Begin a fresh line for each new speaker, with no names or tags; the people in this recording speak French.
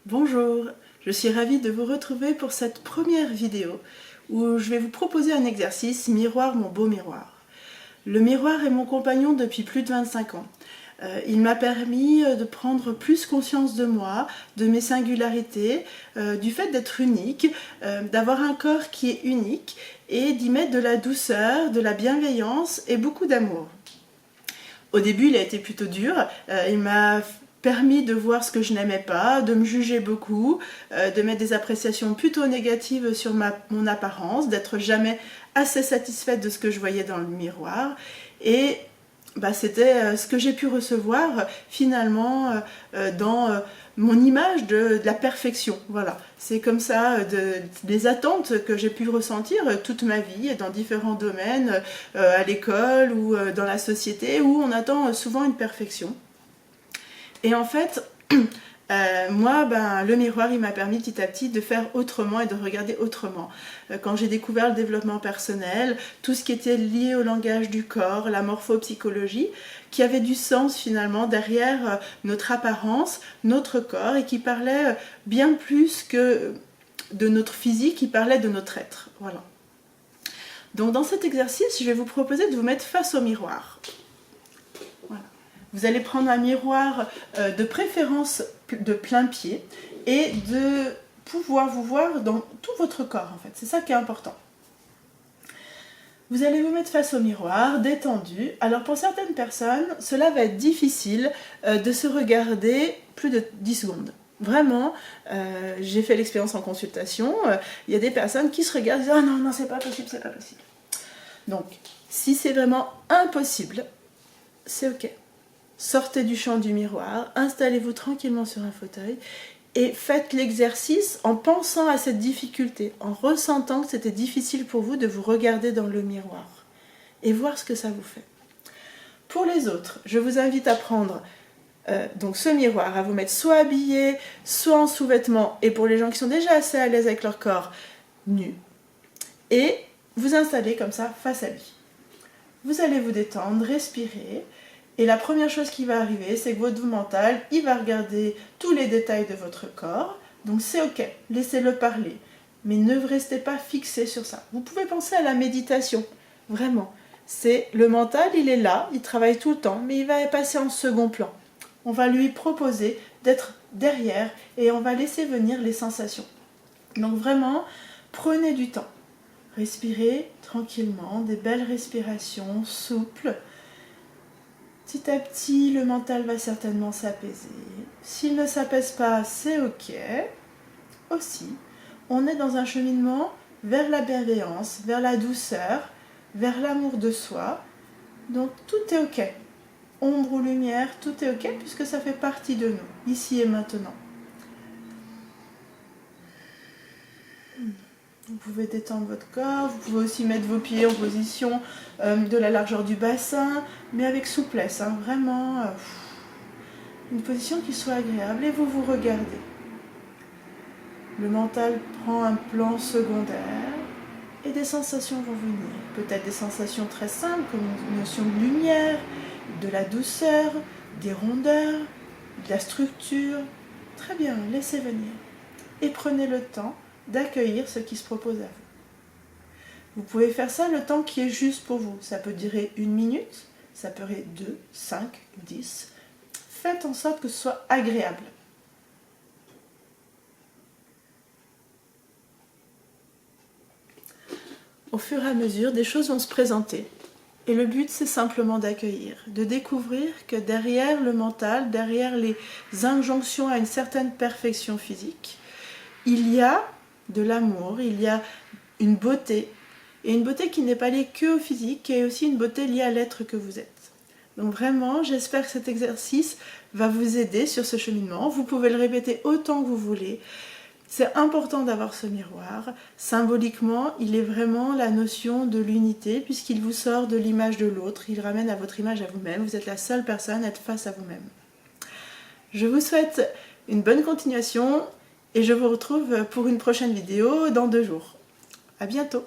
Bonjour, je suis ravie de vous retrouver pour cette première vidéo où je vais vous proposer un exercice Miroir mon beau miroir. Le miroir est mon compagnon depuis plus de 25 ans. Il m'a permis de prendre plus conscience de moi, de mes singularités, du fait d'être unique, d'avoir un corps qui est unique et d'y mettre de la douceur, de la bienveillance et beaucoup d'amour. Au début, il a été plutôt dur. Il m'a permis de voir ce que je n'aimais pas, de me juger beaucoup, de mettre des appréciations plutôt négatives sur mon apparence, d'être jamais assez satisfaite de ce que je voyais dans le miroir. Et c'était ce que j'ai pu recevoir finalement dans mon image de la perfection. Voilà, c'est comme ça des attentes que j'ai pu ressentir toute ma vie dans différents domaines, à l'école ou dans la société, où on attend souvent une perfection. Et en fait, moi, le miroir, il m'a permis petit à petit de faire autrement et de regarder autrement. Quand j'ai découvert le développement personnel, tout ce qui était lié au langage du corps, la morphopsychologie, qui avait du sens finalement derrière notre apparence, notre corps, et qui parlait bien plus que de notre physique, qui parlait de notre être. Voilà. Donc dans cet exercice, je vais vous proposer de vous mettre face au miroir. Voilà. Vous allez prendre un miroir de préférence de plein pied et de pouvoir vous voir dans tout votre corps en fait. C'est ça qui est important. Vous allez vous mettre face au miroir, détendu. Alors pour certaines personnes, cela va être difficile de se regarder plus de 10 secondes. Vraiment, j'ai fait l'expérience en consultation, il y a des personnes qui se regardent et disent « Ah non, non, c'est pas possible, c'est pas possible ». Donc, si c'est vraiment impossible, c'est ok. Sortez du champ du miroir, installez-vous tranquillement sur un fauteuil et faites l'exercice en pensant à cette difficulté, en ressentant que c'était difficile pour vous de vous regarder dans le miroir et voir ce que ça vous fait. Pour les autres, je vous invite à prendre donc ce miroir, à vous mettre soit habillé, soit en sous-vêtements, et pour les gens qui sont déjà assez à l'aise avec leur corps, nus, et vous installer comme ça face à lui. Vous allez vous détendre, respirer. Et la première chose qui va arriver, c'est que votre mental, il va regarder tous les détails de votre corps. Donc c'est ok, laissez-le parler. Mais ne restez pas fixé sur ça. Vous pouvez penser à la méditation, vraiment. C'est le mental, il est là, il travaille tout le temps, mais il va passer en second plan. On va lui proposer d'être derrière et on va laisser venir les sensations. Donc vraiment, prenez du temps. Respirez tranquillement, des belles respirations souples. Petit à petit, le mental va certainement s'apaiser. S'il ne s'apaise pas, c'est ok. Aussi, on est dans un cheminement vers la bienveillance, vers la douceur, vers l'amour de soi. Donc tout est ok. Ombre ou lumière, tout est ok puisque ça fait partie de nous, ici et maintenant. Vous pouvez détendre votre corps, vous pouvez aussi mettre vos pieds en position de la largeur du bassin, mais avec souplesse, hein, vraiment une position qui soit agréable, et vous vous regardez. Le mental prend un plan secondaire et des sensations vont venir. Peut-être des sensations très simples comme une notion de lumière, de la douceur, des rondeurs, de la structure. Très bien, laissez venir. Et prenez le temps d'accueillir ce qui se propose à vous. Vous pouvez faire ça le temps qui est juste pour vous. Ça peut durer 1 minute, ça peut durer 2, 5, 10. Faites en sorte que ce soit agréable. Au fur et à mesure, des choses vont se présenter. Et le but, c'est simplement d'accueillir, de découvrir que derrière le mental, derrière les injonctions à une certaine perfection physique, il y a de l'amour, il y a une beauté, et une beauté qui n'est pas liée que au physique, qui est aussi une beauté liée à l'être que vous êtes. Donc vraiment, j'espère que cet exercice va vous aider sur ce cheminement. Vous pouvez le répéter autant que vous voulez. C'est important d'avoir ce miroir. Symboliquement, il est vraiment la notion de l'unité, puisqu'il vous sort de l'image de l'autre, il ramène à votre image à vous-même. Vous êtes la seule personne à être face à vous-même. Je vous souhaite une bonne continuation, et je vous retrouve pour une prochaine vidéo dans 2 jours. À bientôt!